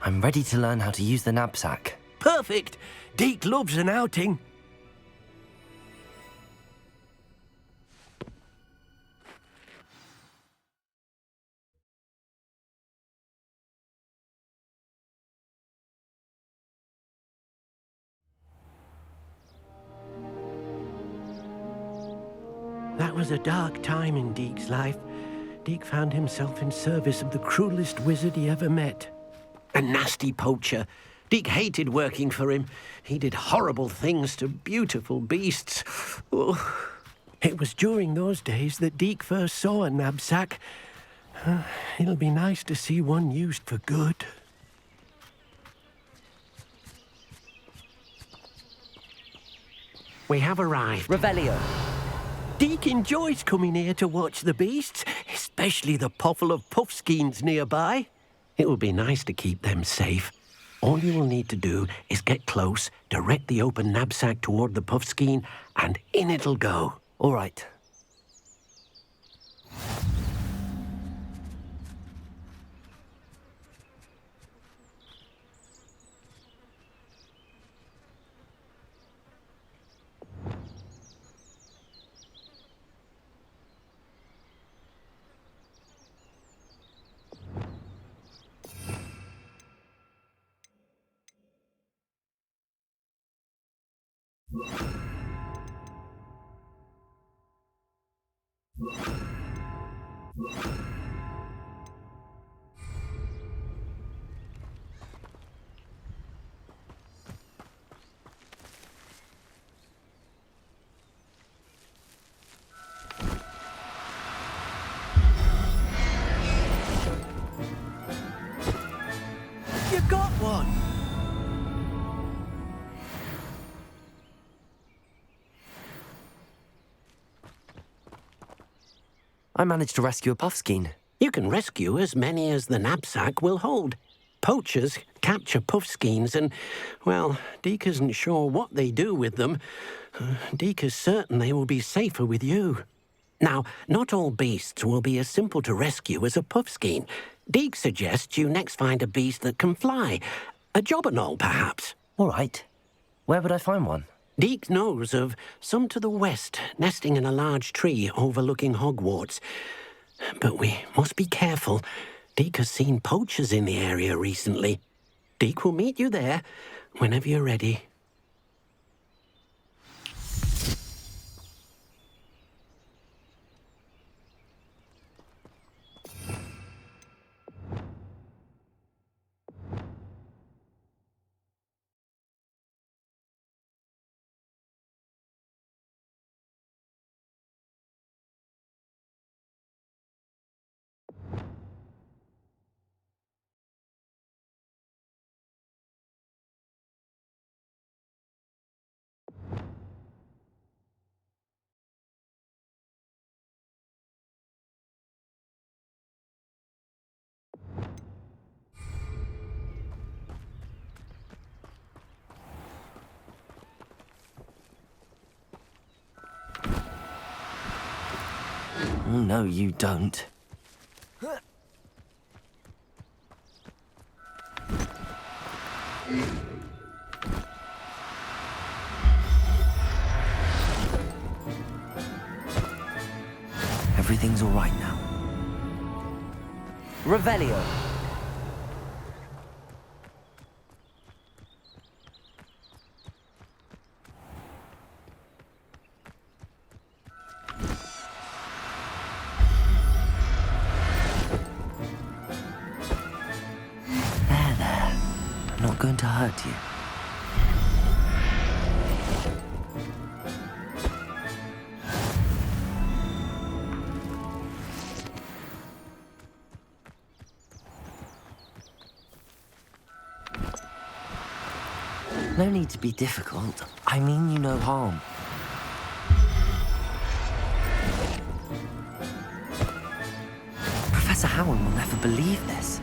I'm ready to learn how to use the knapsack. Perfect! Deke loves an outing. That was a dark time in Deke's life. Deke found himself in service of the cruelest wizard he ever met. A nasty poacher. Deke hated working for him. He did horrible things to beautiful beasts. Oh. It was during those days that Deke first saw a knapsack. It'll be nice to see one used for good. We have arrived. Revelio. Deke enjoys coming here to watch the beasts, especially the potful of puffskeins nearby. It will be nice to keep them safe. All you will need to do is get close, direct the open knapsack toward the puffskein, and in it'll go. All right. You got one! I managed to rescue a puffskein. You can rescue as many as the knapsack will hold. Poachers capture puffskeins and, well, Deke isn't sure what they do with them. Deke is certain they will be safer with you. Now, not all beasts will be as simple to rescue as a puffskein. Deke suggests you next find a beast that can fly. A jobberknoll, perhaps. All right. Where would I find one? Deke knows of some to the west, nesting in a large tree overlooking Hogwarts. But we must be careful. Deke has seen poachers in the area recently. Deke will meet you there whenever you're ready. Oh, no, you don't. Everything's all right now. Revelio. There. I'm not going to hurt you. No need to be difficult. I mean you no harm. Professor Howard will never believe this.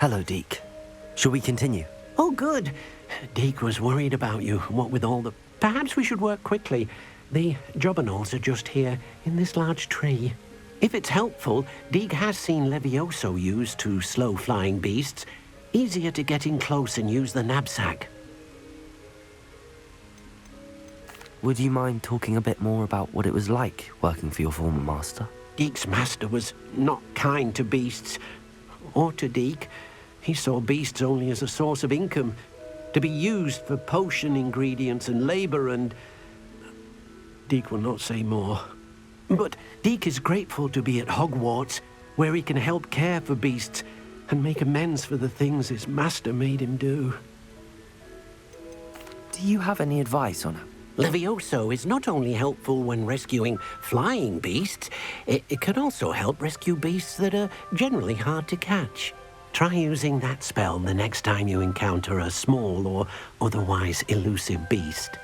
Hello, Deke. Shall we continue? Oh, good. Deke was worried about you, what with all the... Perhaps we should work quickly. The jobberknolls are just here, in this large tree. If it's helpful, Deke has seen Levioso used to slow flying beasts. Easier to get in close and use the knapsack. Would you mind talking a bit more about what it was like working for your former master? Deke's master was not kind to beasts, or to Deke. He saw beasts only as a source of income, to be used for potion ingredients and labor and... Deke will not say more. But Deke is grateful to be at Hogwarts, where he can help care for beasts and make amends for the things his master made him do. Do you have any advice on Levioso is not only helpful when rescuing flying beasts, it can also help rescue beasts that are generally hard to catch. Try using that spell the next time you encounter a small or otherwise elusive beast.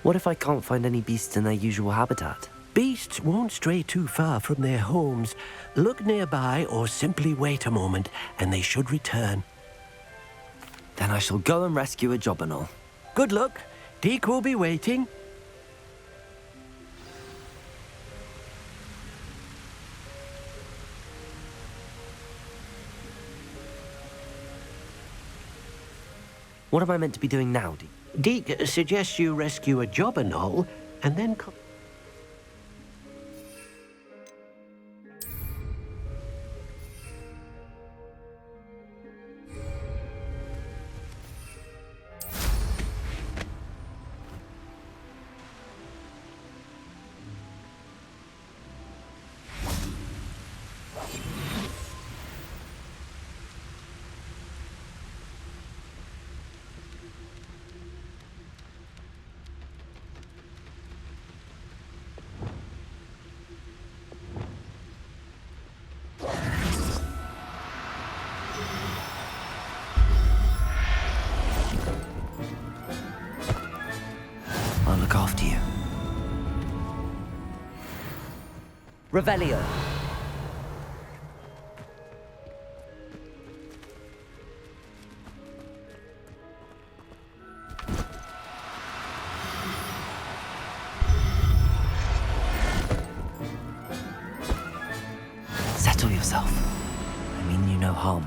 What if I can't find any beasts in their usual habitat? Beasts won't stray too far from their homes. Look nearby or simply wait a moment and they should return. Then I shall go and rescue a jobberknoll. Good luck. Deke will be waiting. What am I meant to be doing now, Deke? Deke suggests you rescue a jobberknoll and then... I'll look after you. Revelio. Settle yourself. I mean you no harm.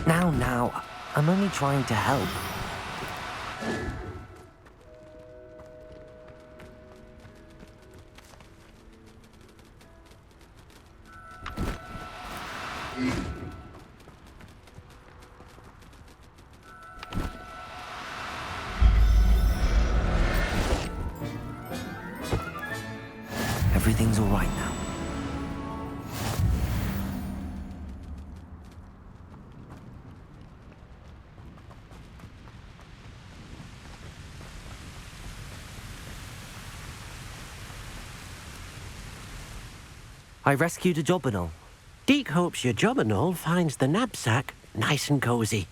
Now, I'm only trying to help. I rescued a jobberknoll. Deke hopes your jobberknoll finds the knapsack nice and cozy.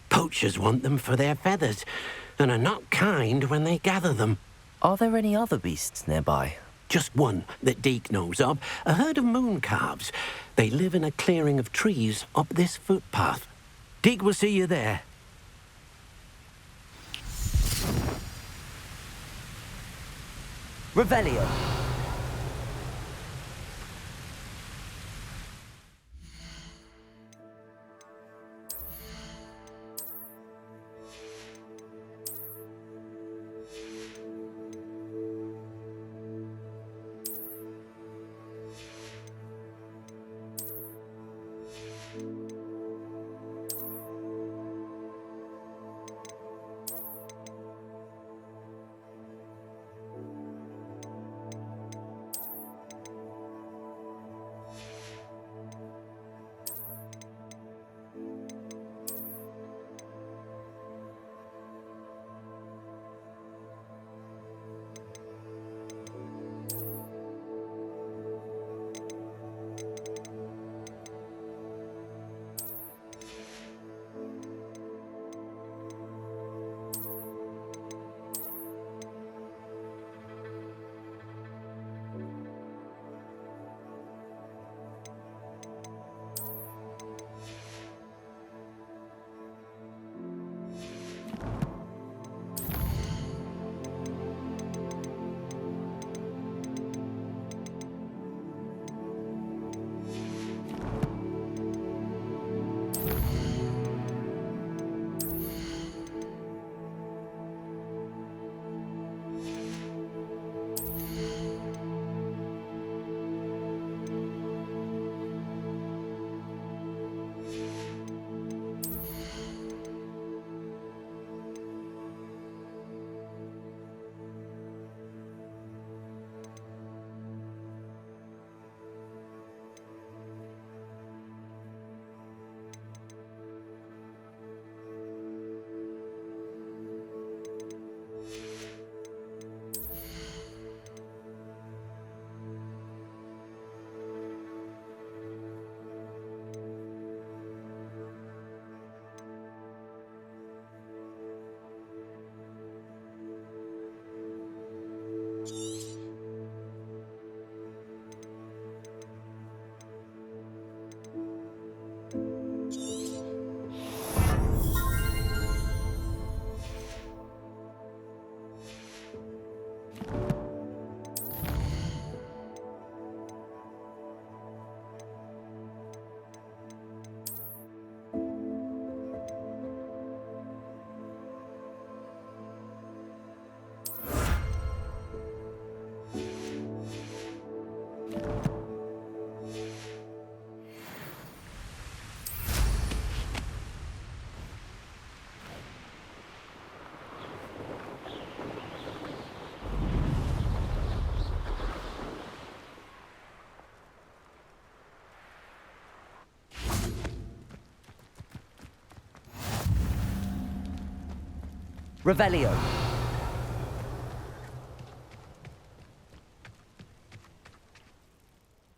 Poachers want them for their feathers, and are not kind when they gather them. Are there any other beasts nearby? Just one that Deke knows of, a herd of moon calves. They live in a clearing of trees up this footpath. Deke will see you there. Revelio. Revelio.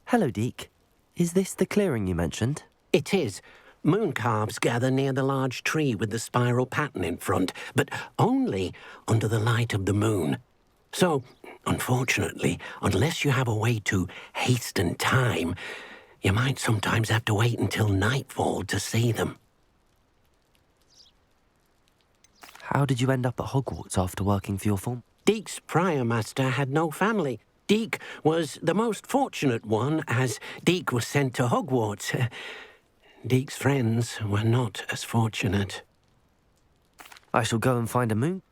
Hello, Deke. Is this the clearing you mentioned? It is. Moon calves gather near the large tree with the spiral pattern in front, but only under the light of the moon. So, unfortunately, unless you have a way to hasten time, you might sometimes have to wait until nightfall to see them. How did you end up at Hogwarts after working for your form? Deke's prior master had no family. Deke was the most fortunate one, as Deke was sent to Hogwarts. Deke's friends were not as fortunate. I shall go and find a moon.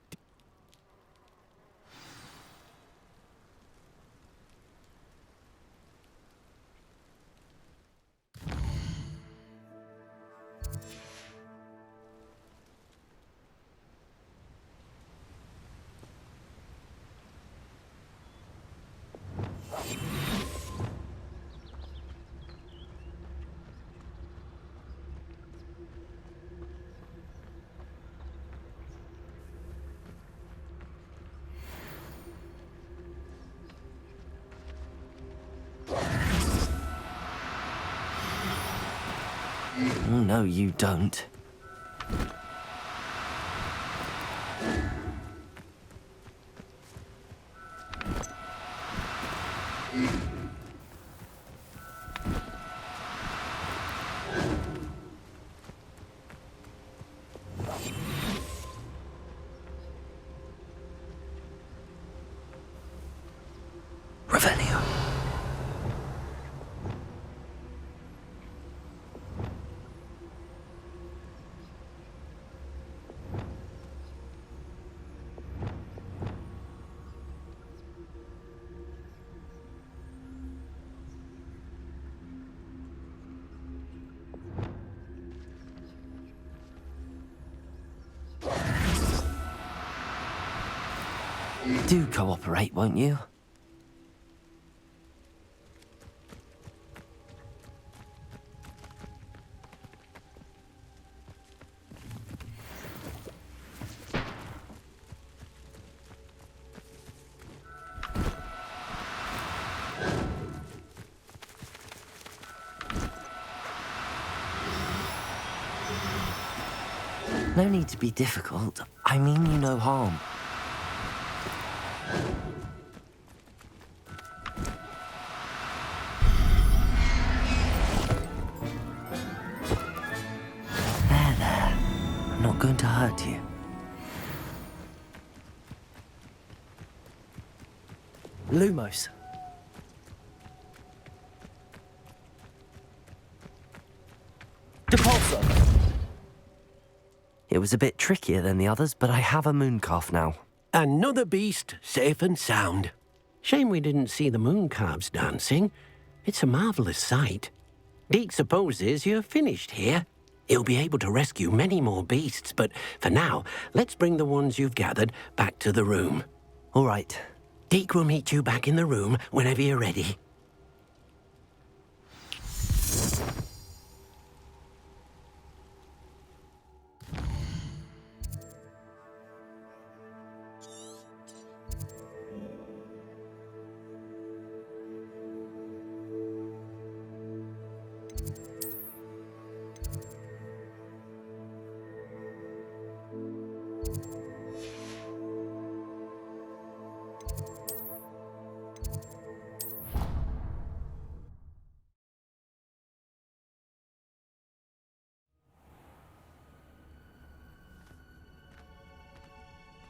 Oh, no, you don't. Revelio. Do cooperate, won't you? No need to be difficult. I mean you no harm. There. I'm not going to hurt you. Lumos. Depulso. It was a bit trickier than the others, but I have a mooncalf now. Another beast, safe and sound. Shame we didn't see the mooncalves dancing. It's a marvellous sight. Deke supposes you're finished here. He'll be able to rescue many more beasts, but for now, let's bring the ones you've gathered back to the room. All right. Deke will meet you back in the room whenever you're ready.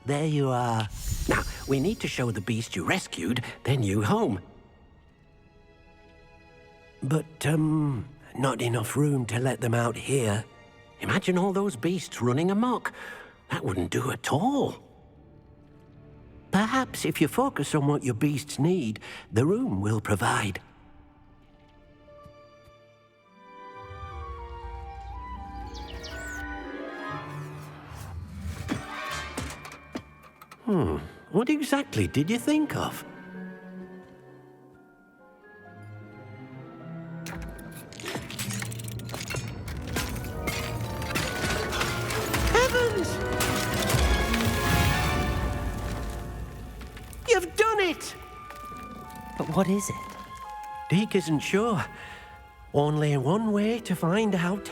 There you are. Now, we need to show the beast you rescued their new home. But, not enough room to let them out here. Imagine all those beasts running amok. That wouldn't do at all. Perhaps if you focus on what your beasts need, the room will provide. What exactly did you think of? Heavens! You've done it! But what is it? Deke isn't sure. Only one way to find out.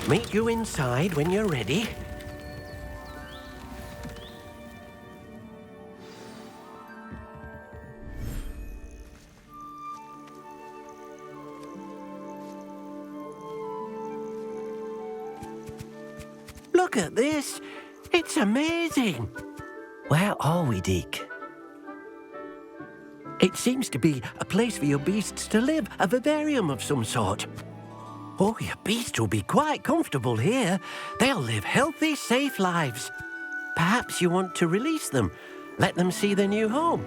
Meet you inside when you're ready. Look at this. It's amazing. Where are we, Deke? It seems to be a place for your beasts to live, a vivarium of some sort. Oh, your beasts will be quite comfortable here. They'll live healthy, safe lives. Perhaps you want to release them, let them see their new home.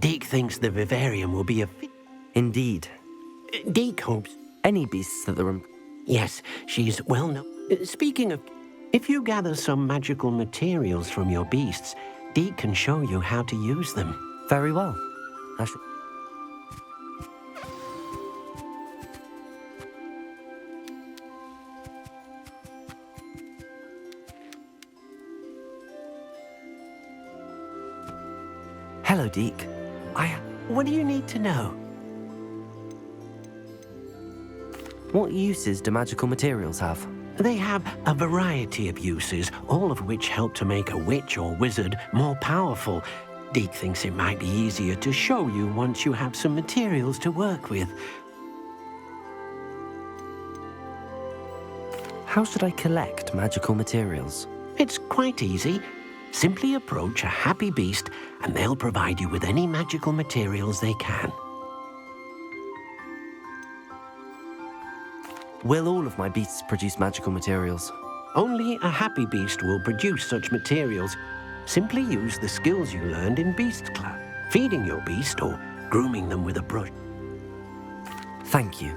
Deke thinks the vivarium will be a fit. Indeed. Deke hopes. Any beasts that the Yes, she's well known. Speaking of, if you gather some magical materials from your beasts, Deke can show you how to use them. Very well. I shall... Hello, Deke. What do you need to know? What uses do magical materials have? They have a variety of uses, all of which help to make a witch or wizard more powerful. Deke thinks it might be easier to show you once you have some materials to work with. How should I collect magical materials? It's quite easy. Simply approach a happy beast and they'll provide you with any magical materials they can. Will all of my beasts produce magical materials? Only a happy beast will produce such materials. Simply use the skills you learned in Beast Class, feeding your beast or grooming them with a brush. Thank you.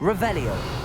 Revelio.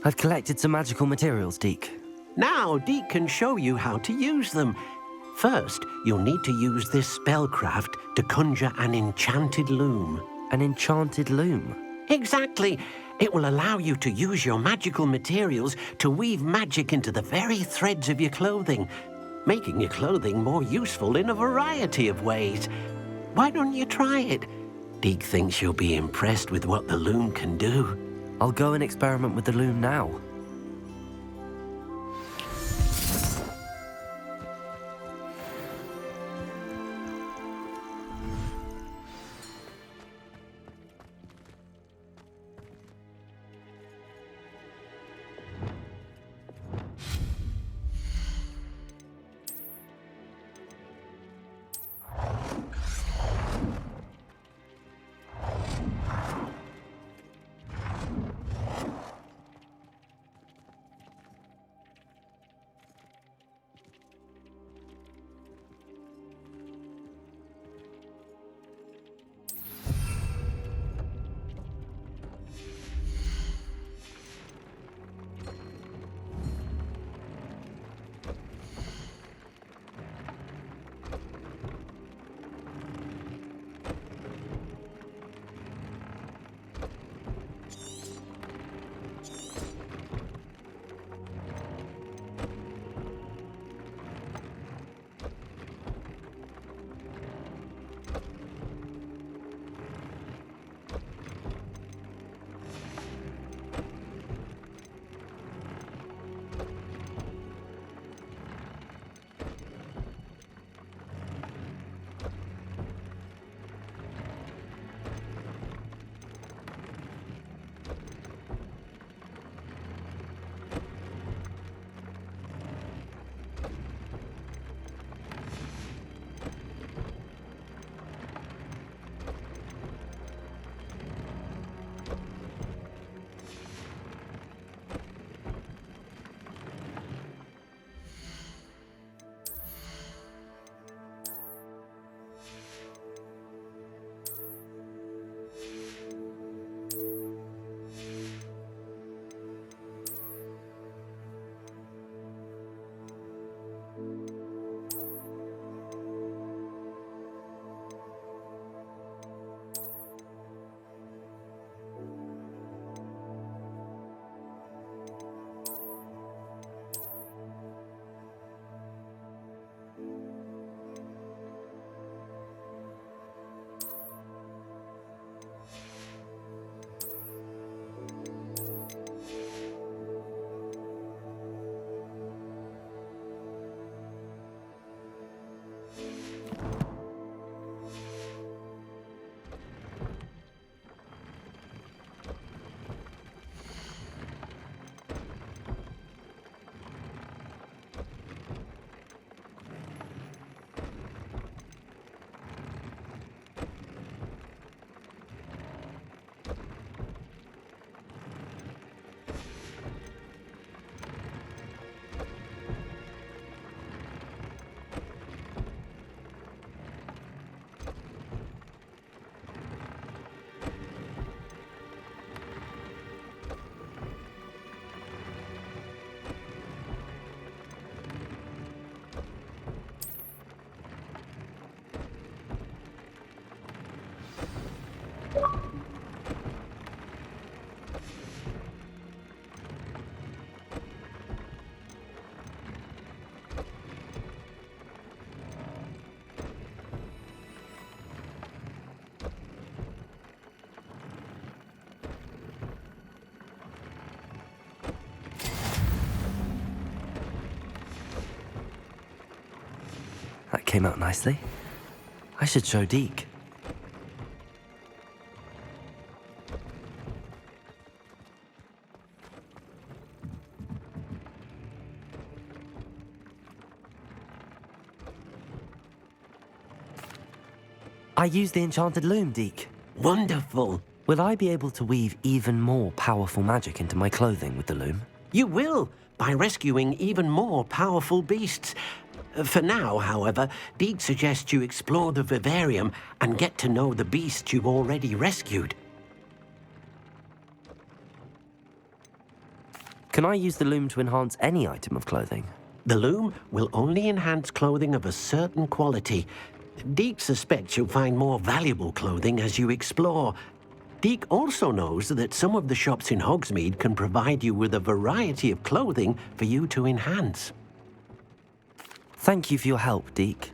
I've collected some magical materials, Deke. Now Deke can show you how to use them. First, you'll need to use this spellcraft to conjure an enchanted loom. An enchanted loom? Exactly. It will allow you to use your magical materials to weave magic into the very threads of your clothing, making your clothing more useful in a variety of ways. Why don't you try it? Deke thinks you'll be impressed with what the loom can do. I'll go and experiment with the loom now. came out nicely. I should show Deke. I used the enchanted loom, Deke. Wonderful. Will I be able to weave even more powerful magic into my clothing with the loom? You will, by rescuing even more powerful beasts. For now, however, Deke suggests you explore the vivarium and get to know the beasts you've already rescued. Can I use the loom to enhance any item of clothing? The loom will only enhance clothing of a certain quality. Deke suspects you'll find more valuable clothing as you explore. Deke also knows that some of the shops in Hogsmeade can provide you with a variety of clothing for you to enhance. Thank you for your help, Deke.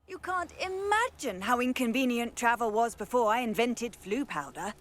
You can't imagine how inconvenient travel was before I invented flu powder.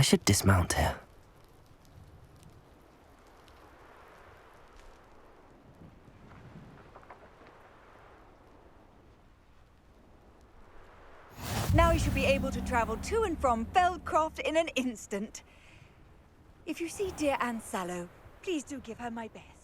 I should dismount here. Now you should be able to travel to and from Feldcroft in an instant. If you see dear Anne Sallow, please do give her my best.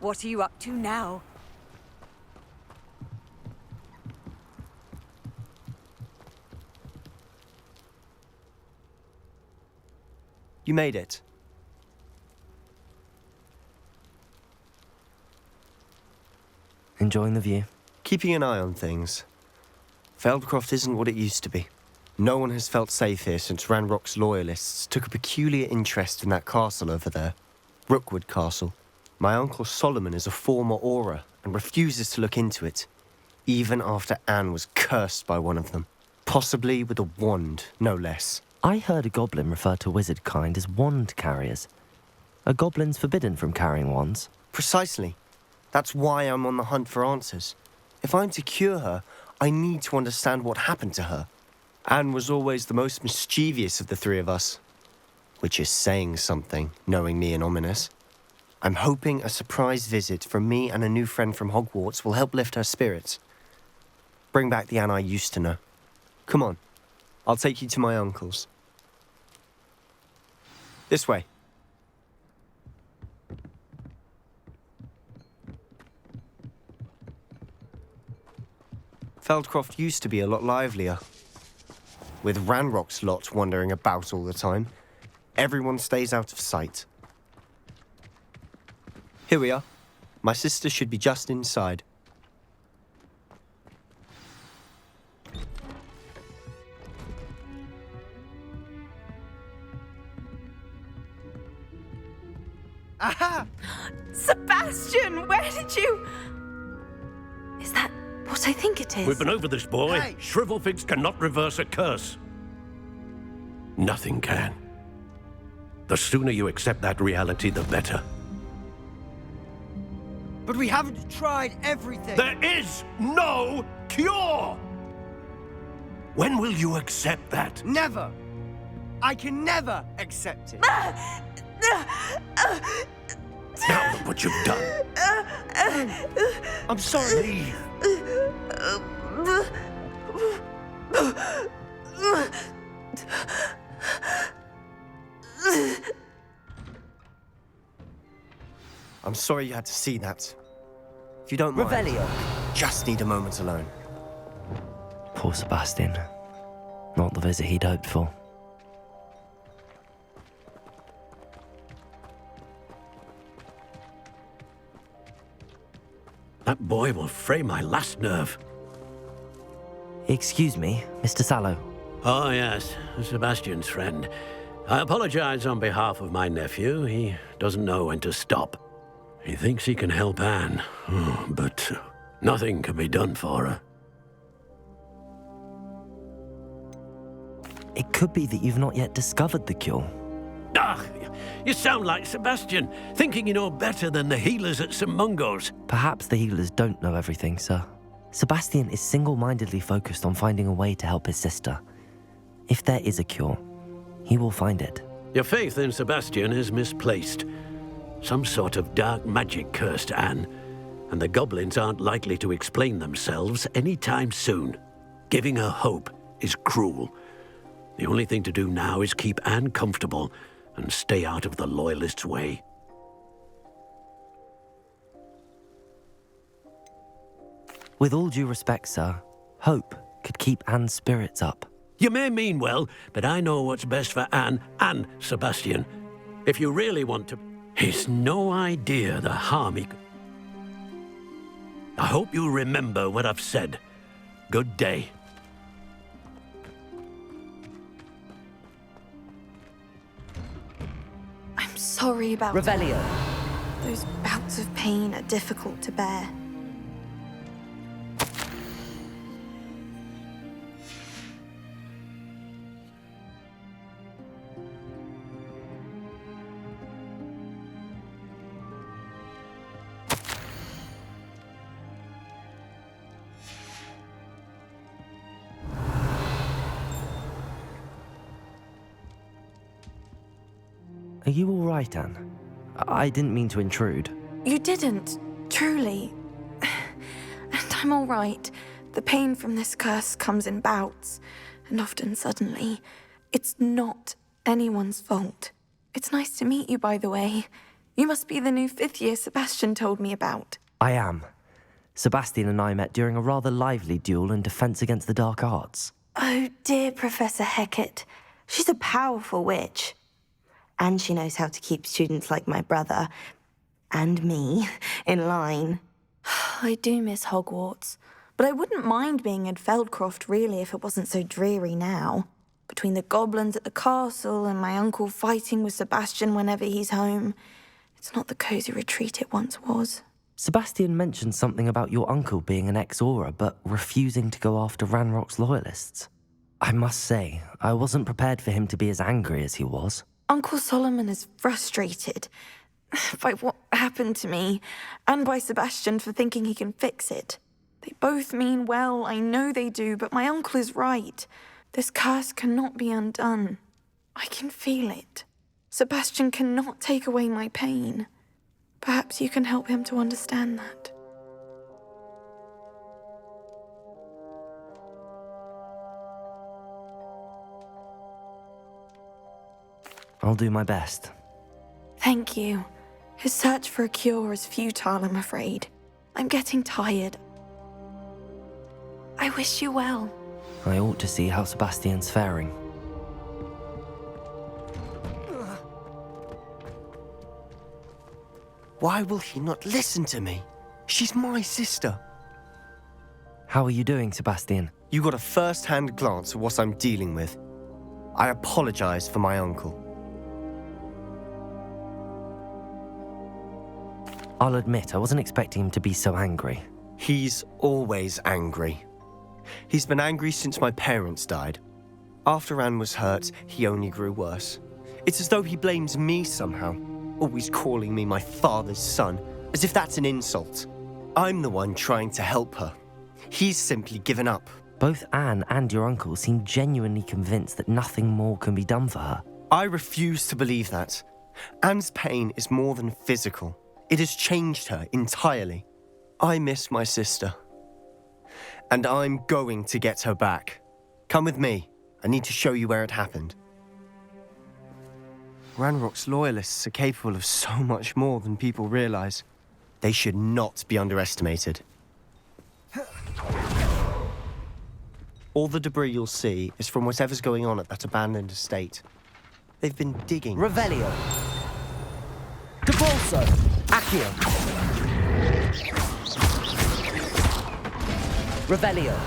What are you up to now? You made it. Enjoying the view? Keeping an eye on things. Feldcroft isn't what it used to be. No one has felt safe here since Ranrock's loyalists took a peculiar interest in that castle over there. Rookwood Castle. My uncle Solomon is a former Auror and refuses to look into it, even after Anne was cursed by one of them. Possibly with a wand, no less. I heard a goblin refer to wizard kind as wand carriers. Are goblins forbidden from carrying wands? Precisely. That's why I'm on the hunt for answers. If I'm to cure her, I need to understand what happened to her. Anne was always the most mischievous of the three of us. Which is saying something, knowing me and ominous. I'm hoping a surprise visit from me and a new friend from Hogwarts will help lift her spirits. Bring back the Anne I used to know. Come on, I'll take you to my uncle's. This way. Feldcroft used to be a lot livelier. With Ranrock's lot wandering about all the time, everyone stays out of sight. Here we are. My sister should be just inside. Aha! Sebastian, where did you... Is that what I think it is? We've been over this, boy. Hey! Shrivelfigs cannot reverse a curse. Nothing can. The sooner you accept that reality, the better. But we haven't tried everything. There is no cure! When will you accept that? Never. I can never accept it. Now look what you've done. I'm sorry. Leave. I'm sorry you had to see that. If you don't mind, Revelio. just need a moment alone. Poor Sebastian. Not the visit he'd hoped for. That boy will fray my last nerve. Excuse me, Mr. Sallow. Oh, yes, Sebastian's friend. I apologize on behalf of my nephew. He doesn't know when to stop. He thinks he can help Anne, but nothing can be done for her. It could be that you've not yet discovered the cure. Ah, you sound like Sebastian, thinking you know better than the healers at St. Mungo's. Perhaps the healers don't know everything, sir. Sebastian is single-mindedly focused on finding a way to help his sister. If there is a cure, he will find it. Your faith in Sebastian is misplaced. Some sort of dark magic cursed Anne, and the goblins aren't likely to explain themselves anytime soon. Giving her hope is cruel. The only thing to do now is keep Anne comfortable and stay out of the Loyalists' way. With all due respect, sir, hope could keep Anne's spirits up. You may mean well, but I know what's best for Anne and Sebastian. If you really want to... He's no idea the harm he... I hope you remember what I've said. Good day. I'm sorry about... Revelio. Those bouts of pain are difficult to bear. Are you all right, Anne? I didn't mean to intrude. You didn't, truly. And I'm all right. The pain from this curse comes in bouts, and often suddenly. It's not anyone's fault. It's nice to meet you, by the way. You must be the new 5th year Sebastian told me about. I am. Sebastian and I met during a rather lively duel in defense against the dark arts. Oh, dear Professor Hecat. She's a powerful witch. And she knows how to keep students like my brother, and me, in line. I do miss Hogwarts, but I wouldn't mind being in Feldcroft, really, if it wasn't so dreary now. Between the goblins at the castle and my uncle fighting with Sebastian whenever he's home, it's not the cosy retreat it once was. Sebastian mentioned something about your uncle being an ex-Aura, but refusing to go after Ranrock's loyalists. I must say, I wasn't prepared for him to be as angry as he was. Uncle Solomon is frustrated by what happened to me, and by Sebastian for thinking he can fix it. They both mean well, I know they do, but my uncle is right. This curse cannot be undone. I can feel it. Sebastian cannot take away my pain. Perhaps you can help him to understand that. I'll do my best. Thank you. His search for a cure is futile, I'm afraid. I'm getting tired. I wish you well. I ought to see how Sebastian's faring. Why will he not listen to me? She's my sister. How are you doing, Sebastian? You got a first-hand glance at what I'm dealing with. I apologize for my uncle. I'll admit, I wasn't expecting him to be so angry. He's always angry. He's been angry since my parents died. After Anne was hurt, he only grew worse. It's as though he blames me somehow, always calling me my father's son, as if that's an insult. I'm the one trying to help her. He's simply given up. Both Anne and your uncle seem genuinely convinced that nothing more can be done for her. I refuse to believe that. Anne's pain is more than physical. It has changed her entirely. I miss my sister. And I'm going to get her back. Come with me. I need to show you where it happened. Ranrock's loyalists are capable of so much more than people realize. They should not be underestimated. All the debris you'll see is from whatever's going on at that abandoned estate. They've been digging. Revelio. Depulso. Accio. Revelio.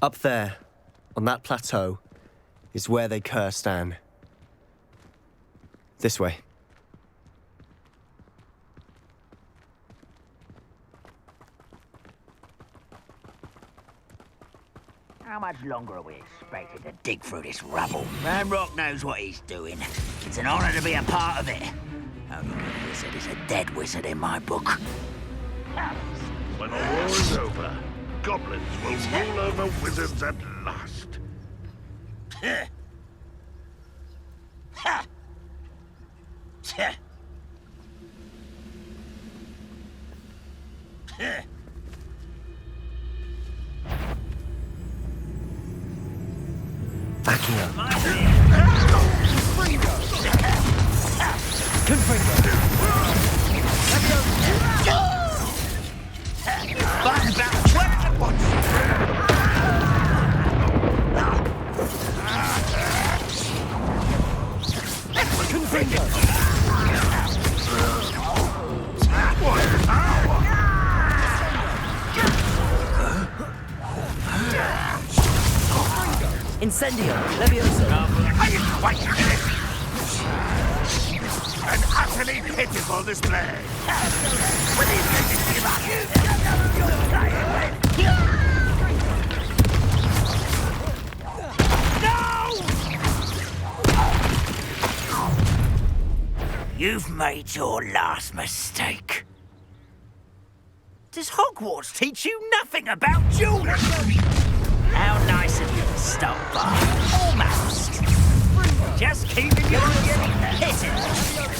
Up there, on that plateau, is where they cursed Anne. This way. How much longer are we expected to dig through this rubble? Ranrock knows what he's doing. It's an honor to be a part of it. Only a wizard is a dead wizard in my book. When the war is over, goblins will rule over wizards at last. Accio. Confringo. Button back 12 at once. Confringo. Incendio. Levioso. An utterly pitiful display. What are you going to give up? You've made your last mistake. Does Hogwarts teach you nothing about jewelry? How nice of you to stop by. Almost. Just keeping you on your hit.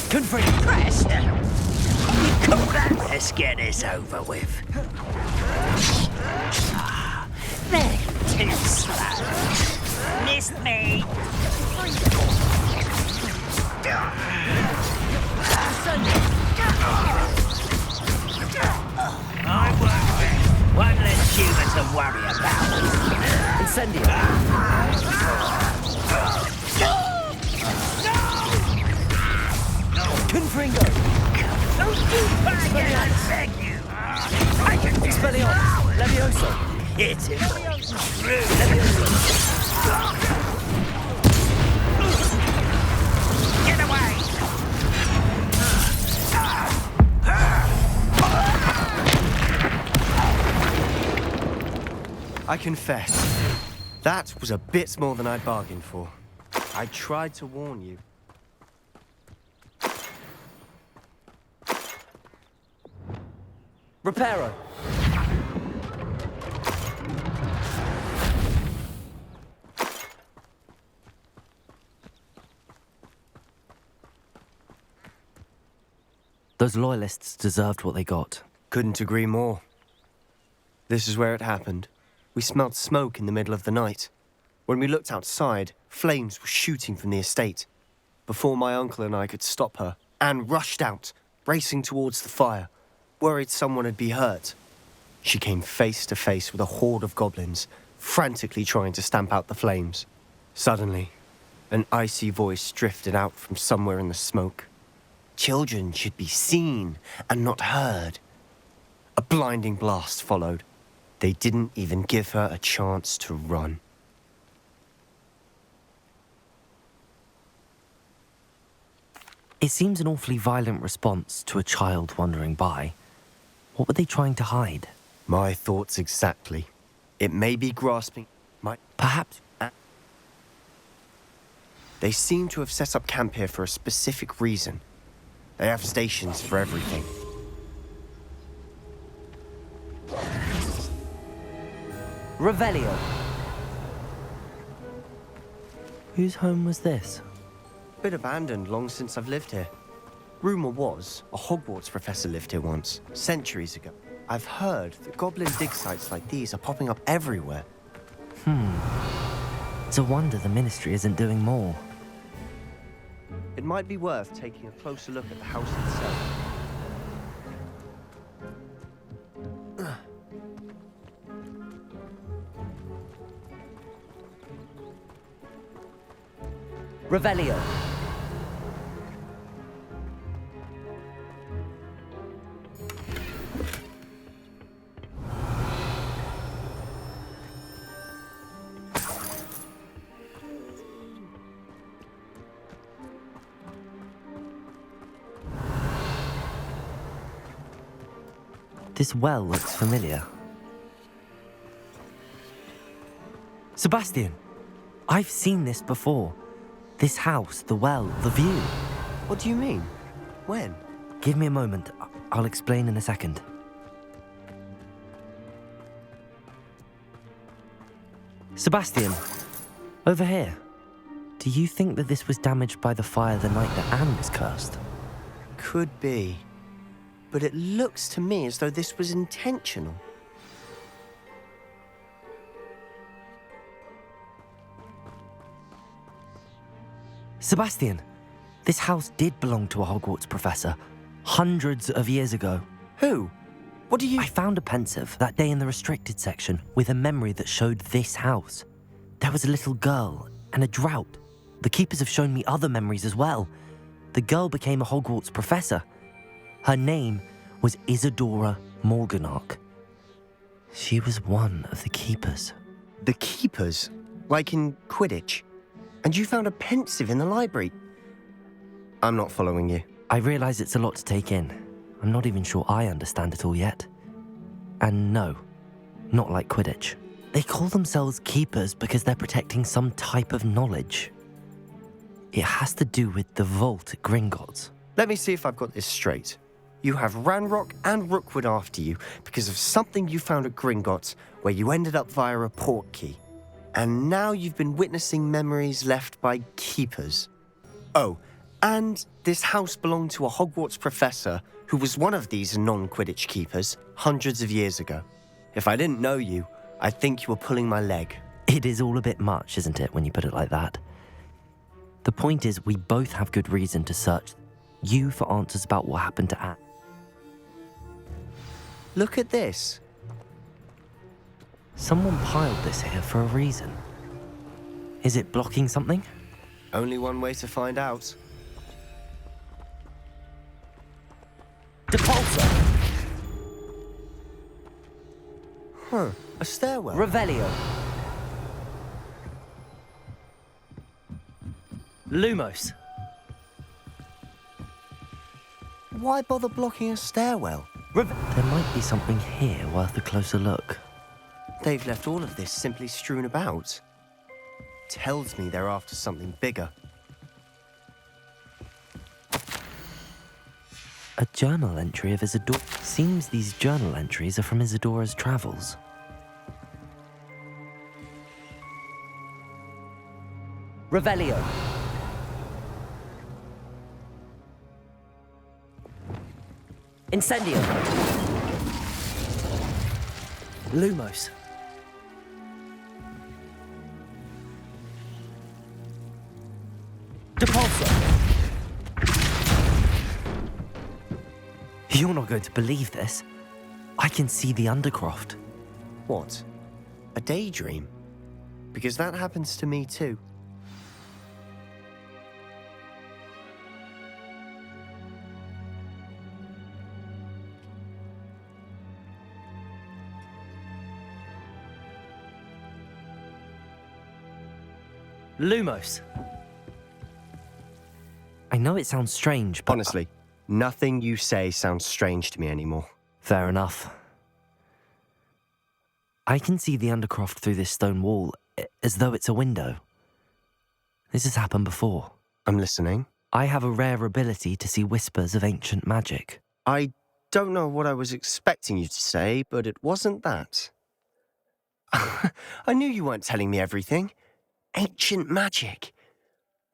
Confringo. Impressed? You call that? Let's get this over with. Ah, they're too slow. Missed me. I won't let human to worry about. Incendio. Confringo. Don't you bang it, I beg you. I can do Expelliarmus. Levioso. hit him. Get away. I confess, that was a bit more than I'd bargained for. I tried to warn you. Reparo. Those loyalists deserved what they got. Couldn't agree more. This is where it happened. We smelled smoke in the middle of the night. When we looked outside, flames were shooting from the estate. Before my uncle and I could stop her, Anne rushed out, racing towards the fire, worried someone had been hurt. She came face to face with a horde of goblins, frantically trying to stamp out the flames. Suddenly, an icy voice drifted out from somewhere in the smoke. Children should be seen and not heard. A blinding blast followed. They didn't even give her a chance to run. It seems an awfully violent response to a child wandering by. What were they trying to hide? My thoughts exactly. It may be grasping my... Perhaps... They seem to have set up camp here for a specific reason. They have stations for everything. Revelio. Whose home was this? Bit abandoned long since I've lived here. Rumour was, a Hogwarts professor lived here once, centuries ago. I've heard that goblin dig sites like these are popping up everywhere. It's a wonder the Ministry isn't doing more. It might be worth taking a closer look at the house itself. Revelio. This well looks familiar. Sebastian, I've seen this before. This house, the well, the view. What do you mean? When? Give me a moment. I'll explain in a second. Sebastian, over here. Do you think that this was damaged by the fire the night that Anne was cursed? Could be. But it looks to me as though this was intentional. Sebastian, this house did belong to a Hogwarts professor, hundreds of years ago. Who? What do you... I found a pensive that day in the restricted section with a memory that showed this house. There was a little girl and a drought. The keepers have shown me other memories as well. The girl became a Hogwarts professor. Her name was Isadora Morganach. She was one of the keepers. The keepers? Like in Quidditch? And you found a pensive in the library? I'm not following you. I realize it's a lot to take in. I'm not even sure I understand it all yet. And no, not like Quidditch. They call themselves keepers because they're protecting some type of knowledge. It has to do with the vault at Gringotts. Let me see if I've got this straight. You have Ranrock and Rookwood after you because of something you found at Gringotts where you ended up via a portkey. And now you've been witnessing memories left by keepers. Oh, and this house belonged to a Hogwarts professor who was one of these non-Quidditch keepers hundreds of years ago. If I didn't know you, I'd think you were pulling my leg. It is all a bit much, isn't it, when you put it like that? The point is, we both have good reason to search you for answers about what happened to Anne. Look at this. Someone piled this here for a reason. Is it blocking something? Only one way to find out. Depulsor. Huh, a stairwell. Revelio. Lumos. Why bother blocking a stairwell? There might be something here worth a closer look. They've left all of this simply strewn about. Tells me they're after something bigger. A journal entry of Isadora. Seems these journal entries are from Isadora's travels. Revelio. Incendio. Lumos. Depulsor. You're not going to believe this. I can see the Undercroft. What? A daydream? Because that happens to me too. Lumos. I know it sounds strange, but... Honestly, nothing you say sounds strange to me anymore. Fair enough. I can see the Undercroft through this stone wall, as though it's a window. This has happened before. I'm listening. I have a rare ability to see whispers of ancient magic. I don't know what I was expecting you to say, but it wasn't that. I knew you weren't telling me everything. Ancient magic.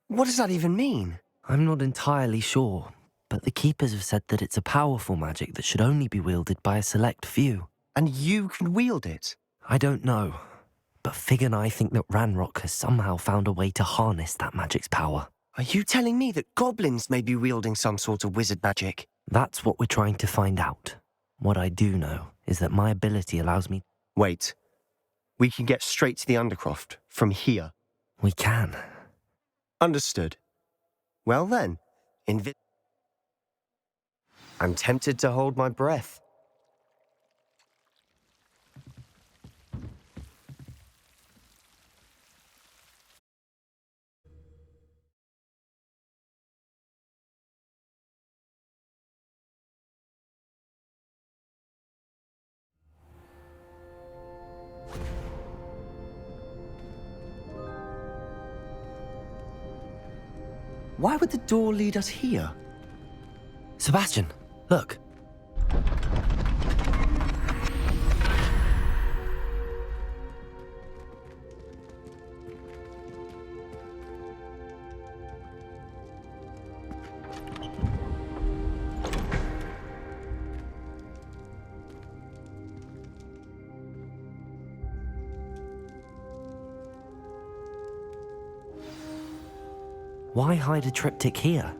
What does that even mean? I'm not entirely sure, but the Keepers have said that it's a powerful magic that should only be wielded by a select few. And you can wield it? I don't know, but Fig and I think that Ranrock has somehow found a way to harness that magic's power. Are you telling me that goblins may be wielding some sort of wizard magic? That's what we're trying to find out. What I do know is that my ability allows me... Wait. We can get straight to the Undercroft from here. We can. Understood. Well then, I'm tempted to hold my breath. Why would the door lead us here? Sebastian, look. Why hide a triptych here?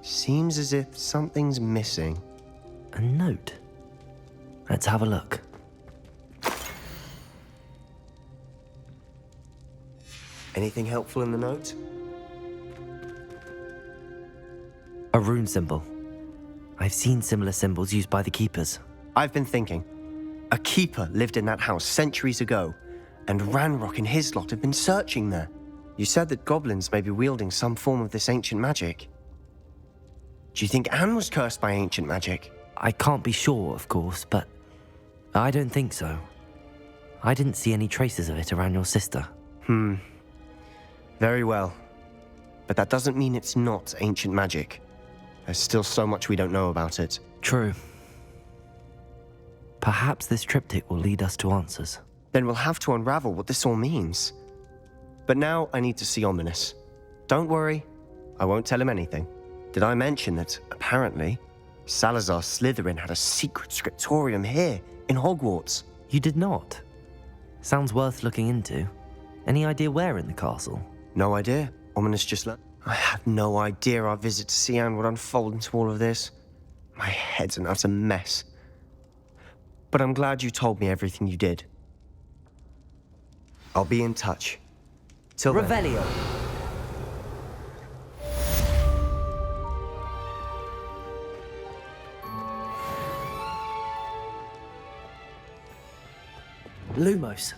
Seems as if something's missing. A note. Let's have a look. Anything helpful in the note? A rune symbol. I've seen similar symbols used by the keepers. I've been thinking. A keeper lived in that house centuries ago, and Ranrock and his lot have been searching there. You said that goblins may be wielding some form of this ancient magic. Do you think Anne was cursed by ancient magic? I can't be sure, of course, but I don't think so. I didn't see any traces of it around your sister. Very well. But that doesn't mean it's not ancient magic. There's still so much we don't know about it. True. Perhaps this triptych will lead us to answers. Then we'll have to unravel what this all means. But now I need to see Ominous. Don't worry, I won't tell him anything. Did I mention that, apparently, Salazar Slytherin had a secret scriptorium here, in Hogwarts? You did not? Sounds worth looking into. Any idea where in the castle? No idea. Ominous just left. I had no idea our visit to see Anne would unfold into all of this. My head's an utter mess. But I'm glad you told me everything you did. I'll be in touch. Till then. Revelio. Lumos.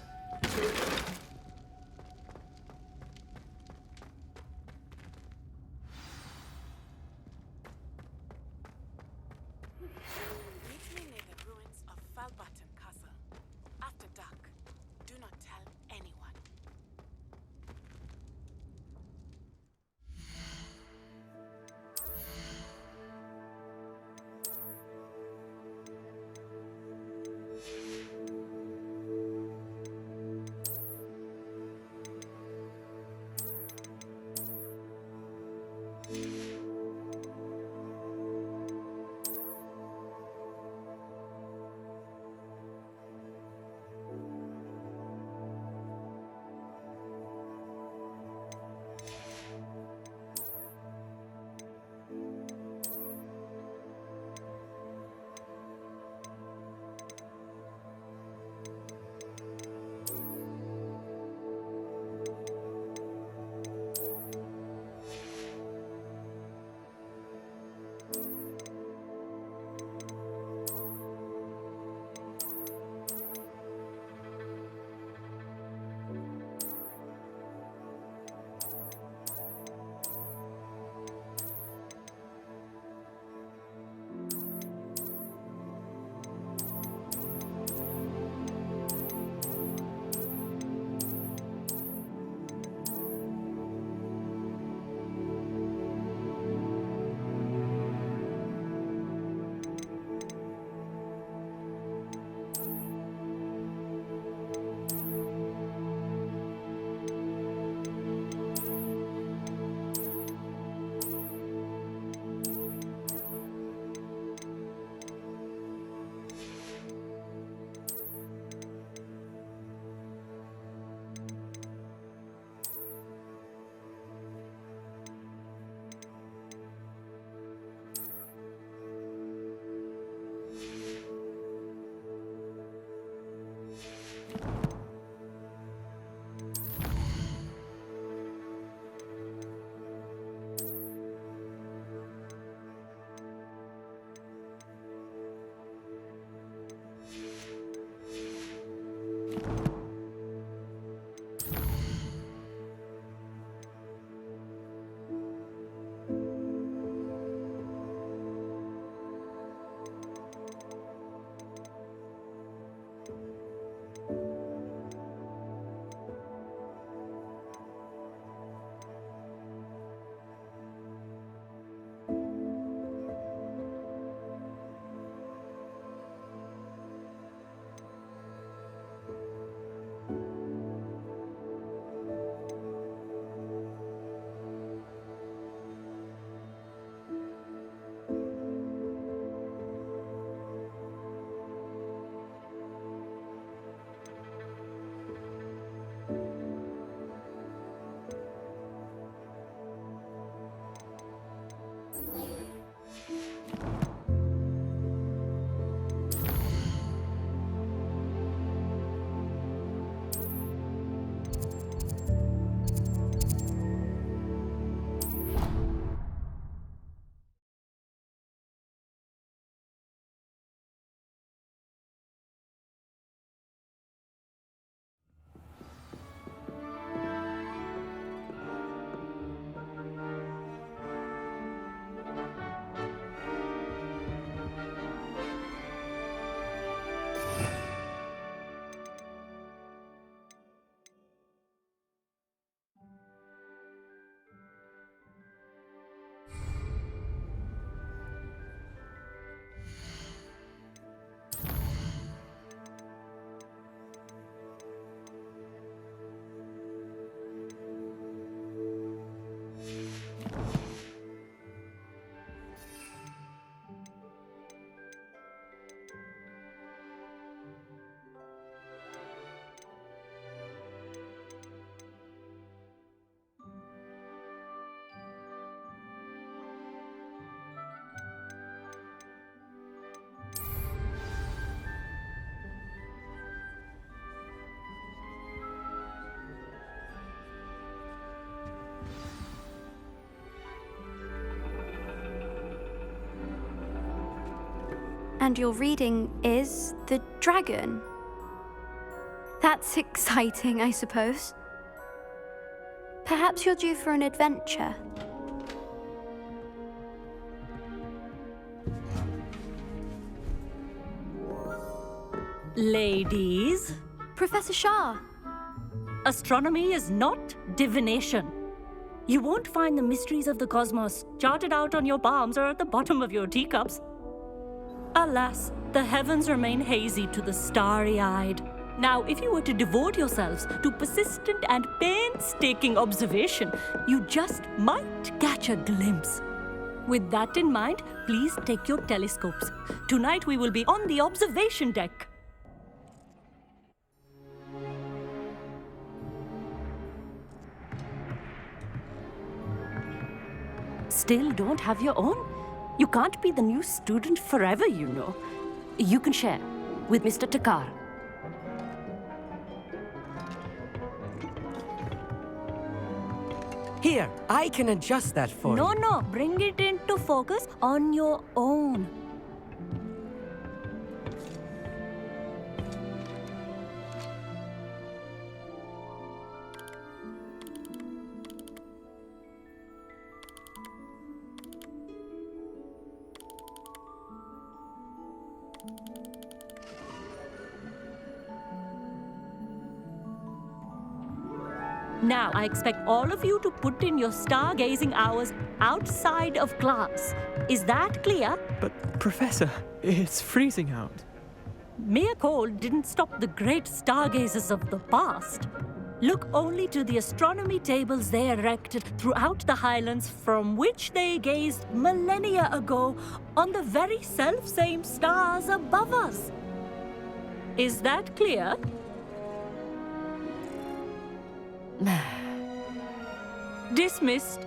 And your reading is the dragon. That's exciting, I suppose. Perhaps you're due for an adventure. Ladies, Professor Shah. astronomy is not divination. You won't find the mysteries of the cosmos charted out on your palms or at the bottom of your teacups. Alas, the heavens remain hazy to the starry-eyed. Now, if you were to devote yourselves to persistent and painstaking observation, you just might catch a glimpse. With that in mind, please take your telescopes. Tonight we will be on the observation deck. Still don't have your own? You can't be the new student forever, you know. You can share with Mr. Takar. Here, I can adjust that for you. No, bring it into focus on your own. Now, I expect all of you to put in your stargazing hours outside of class. Is that clear? But, Professor, it's freezing out. Mere cold didn't stop the great stargazers of the past. Look only to the astronomy tables they erected throughout the highlands from which they gazed millennia ago on the very self-same stars above us. Is that clear? Dismissed.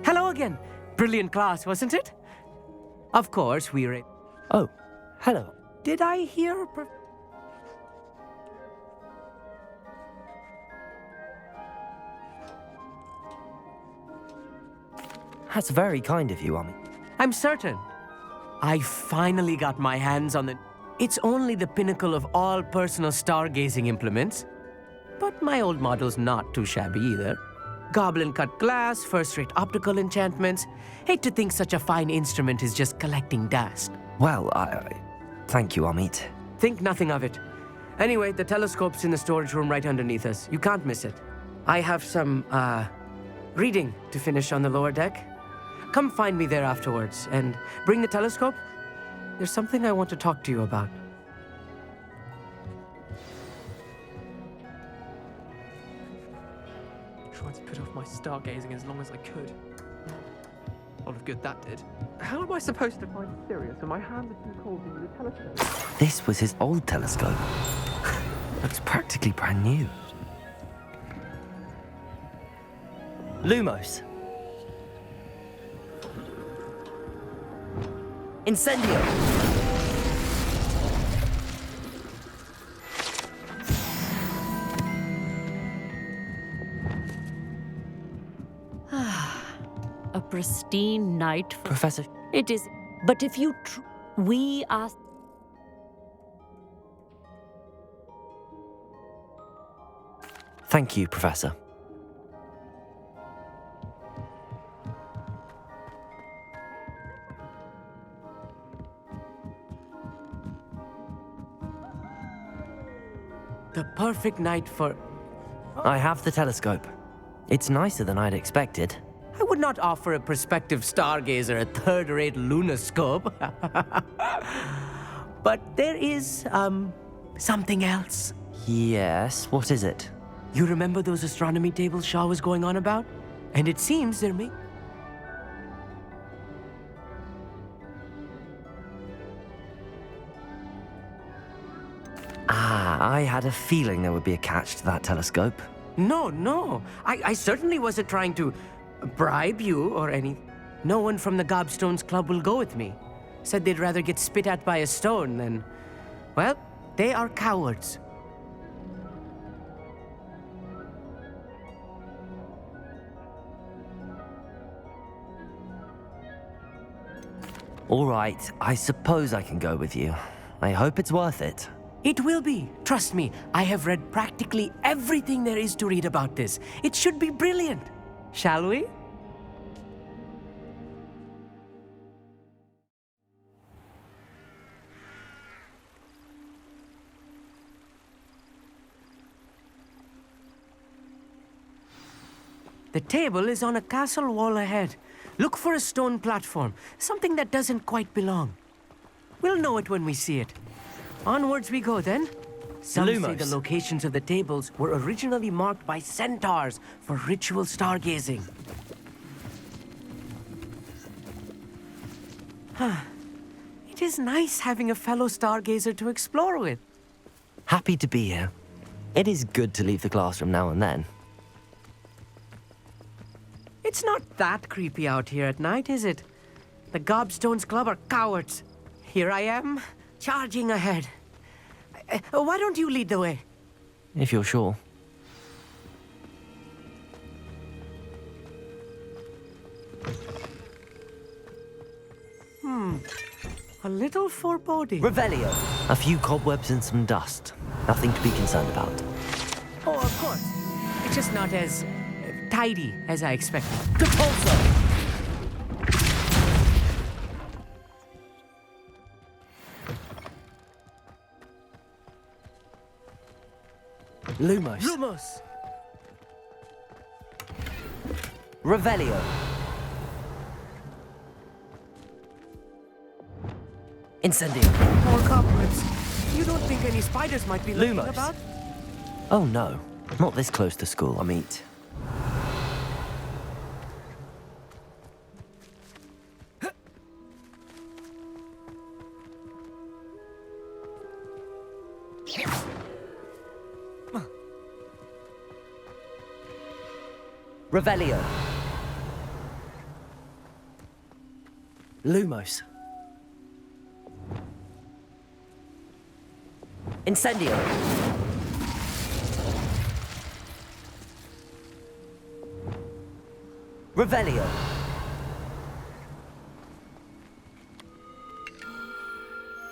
Hello again. Brilliant class, wasn't it? Of course, we were... Oh, hello. Did I hear... That's very kind of you, Ami. I'm certain. I finally got my hands on the... It's only the pinnacle of all personal stargazing implements. But my old model's not too shabby either. Goblin-cut glass, first-rate optical enchantments. Hate to think such a fine instrument is just collecting dust. Well, thank you, Amit. Think nothing of it. Anyway, the telescope's in the storage room right underneath us. You can't miss it. I have some, reading to finish on the lower deck. Come find me there afterwards, and bring the telescope. There's something I want to talk to you about. Tried to put off my stargazing as long as I could. A lot of good that did. How am I supposed to find Sirius when my hands are too cold to use a telescope? This was his old telescope. Looks practically brand new. Lumos. Incendio! A pristine night, Professor. It is. But if you... we are... Thank you, Professor. The perfect night for... I have the telescope. It's nicer than I'd expected. I would not offer a prospective stargazer a third-rate lunoscope. But there is, something else. Yes, what is it? You remember those astronomy tables Shaw was going on about? And it seems there may... I had a feeling there would be a catch to that telescope. No. I certainly wasn't trying to bribe you or any... No one from the Gobstones Club will go with me. Said they'd rather get spit at by a stone than... Well, they are cowards. All right, I suppose I can go with you. I hope it's worth it. It will be. Trust me, I have read practically everything there is to read about this. It should be brilliant. Shall we? The table is on a castle wall ahead. Look for a stone platform, something that doesn't quite belong. We'll know it when we see it. Onwards we go then. Some say the locations of the tables were originally marked by centaurs for ritual stargazing. It is nice having a fellow stargazer to explore with. Happy to be here. It is good to leave the classroom now and then. It's not that creepy out here at night, is it? The Gobstones Club are cowards. Here I am, charging ahead. Why don't you lead the way? If you're sure. A little foreboding. Revelio. A few cobwebs and some dust. Nothing to be concerned about. Oh, of course. It's just not as tidy as I expected. Repulsor! Lumos. Lumos! Revelio. Incendio. More cobwebs. You don't think any spiders might be lurking Lumos. about? Oh no, not this close to school, I mean. Revelio. Lumos. Incendio. Revelio.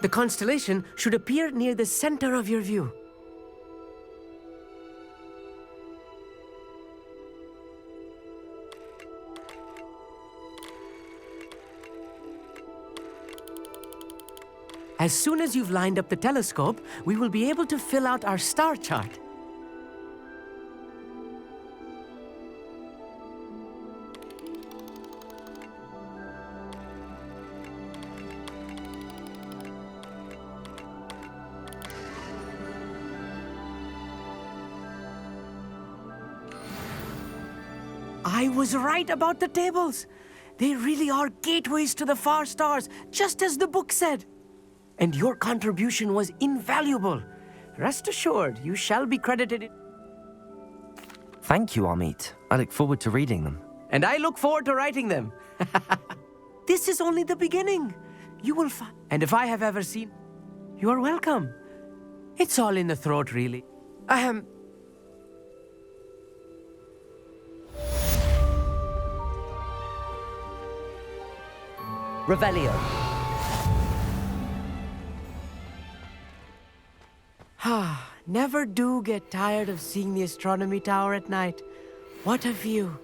The constellation should appear near the center of your view. As soon as you've lined up the telescope, we will be able to fill out our star chart. I was right about the tables. They really are gateways to the far stars, just as the book said. And your contribution was invaluable. Rest assured, you shall be credited. Thank you, Amit. I look forward to reading them. And I look forward to writing them. This is only the beginning. You will find. And if I have ever seen, you are welcome. It's all in the throat, really. Revelio. Never do get tired of seeing the astronomy tower at night. What a view.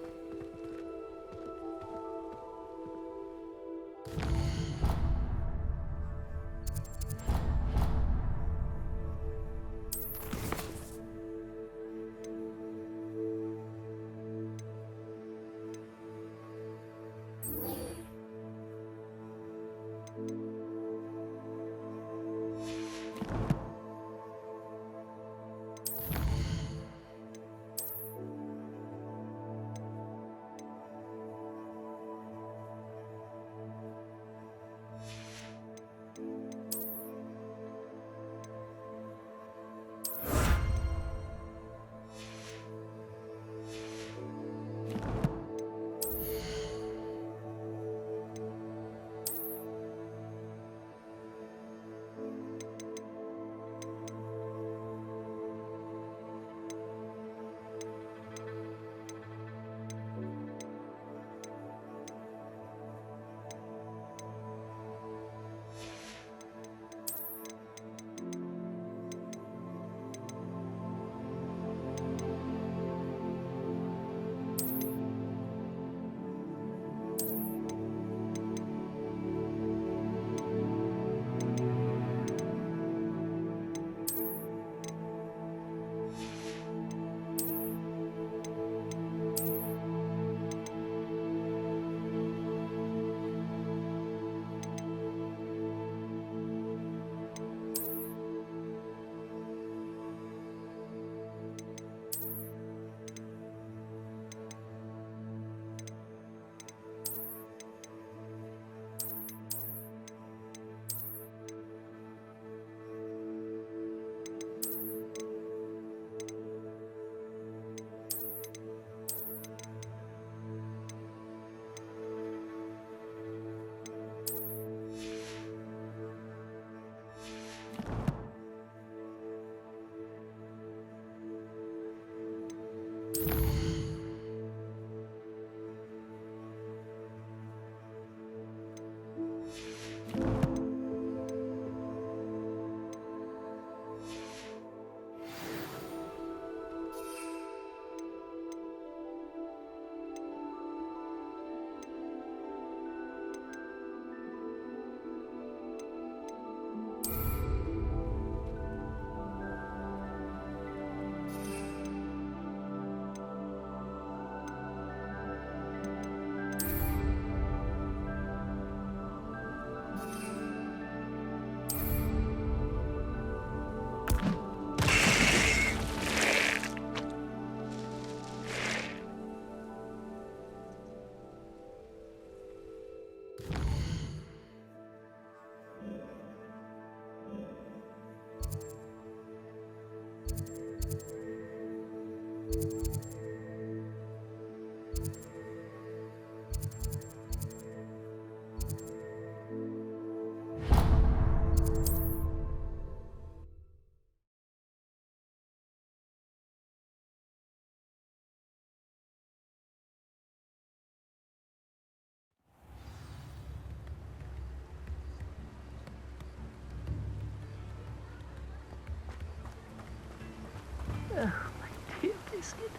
biscuit?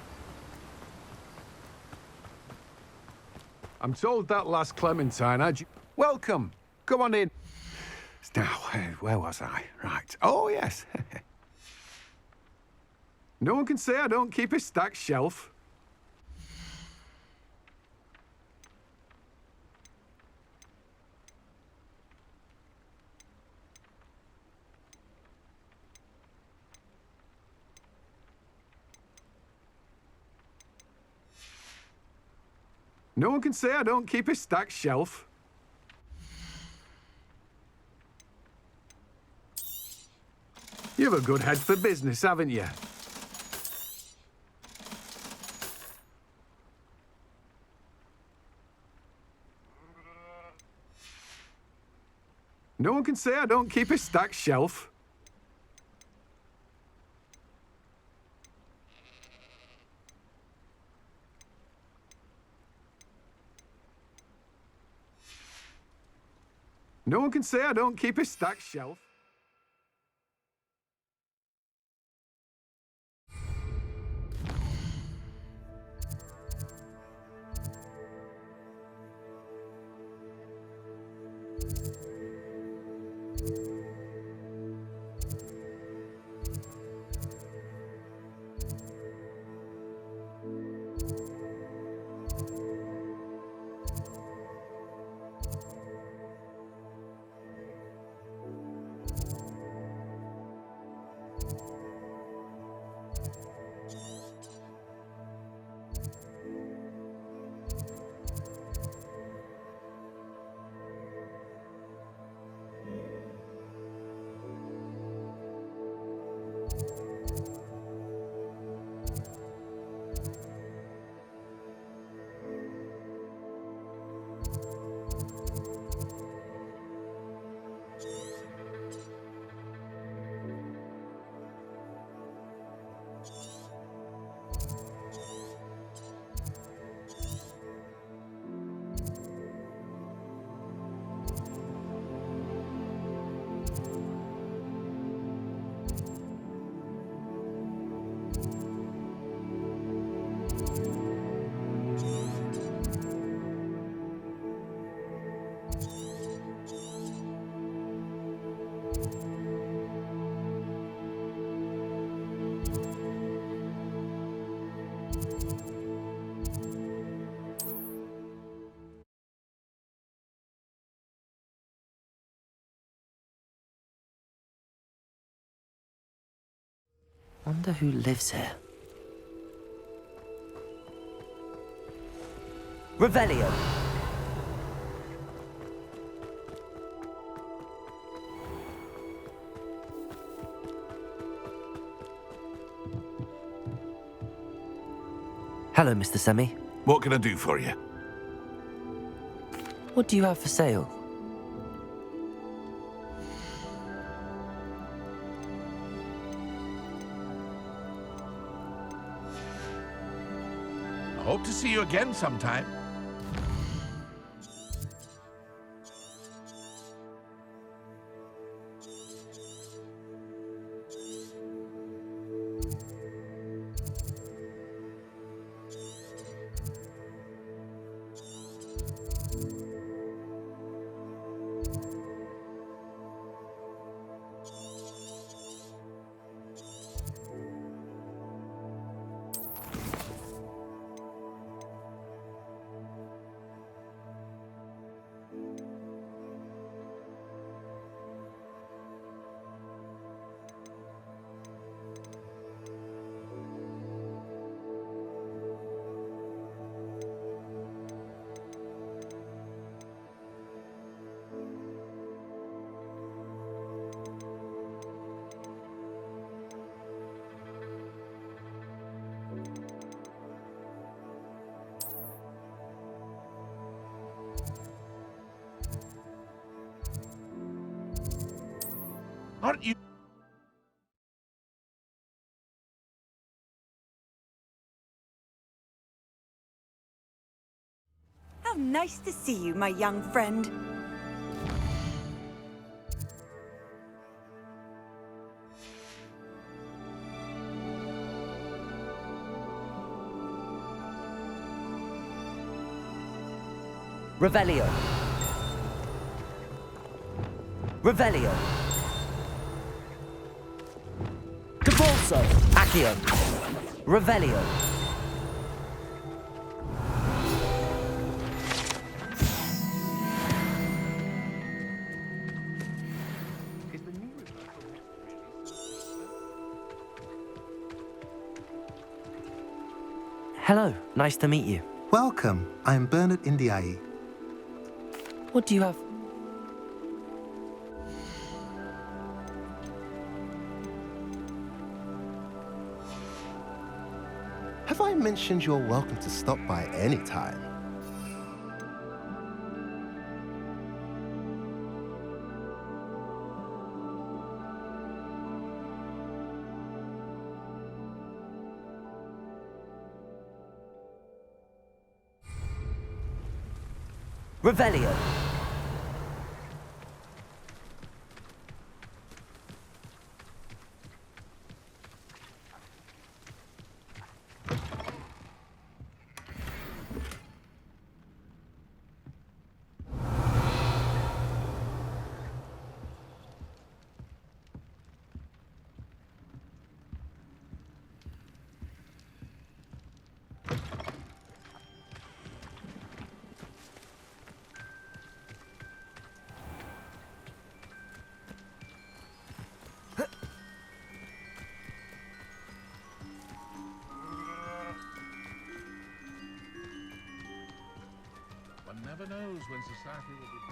I'm told that last Clementine had you... Welcome. Come on in. Now, where was I? Right. Oh, yes. No one can say I don't keep a stacked shelf. No one can say I don't keep a stacked shelf. You have a good head for business, haven't you? No one can say I don't keep a stacked shelf. No one can say I don't keep a stacked shelf. Wonder who lives here. Revelio. Hello, Mr. Semi. What can I do for you? What do you have for sale? Hope to see you again sometime. Aren't you? How nice to see you, my young friend. Revelio. Revelio. Devolso. Accio. Revelio. Hello, nice to meet you. Welcome. I'm Bernard Indiaye. What do you have? Have I mentioned you're welcome to stop by any time? Revelio. One never knows when society will be...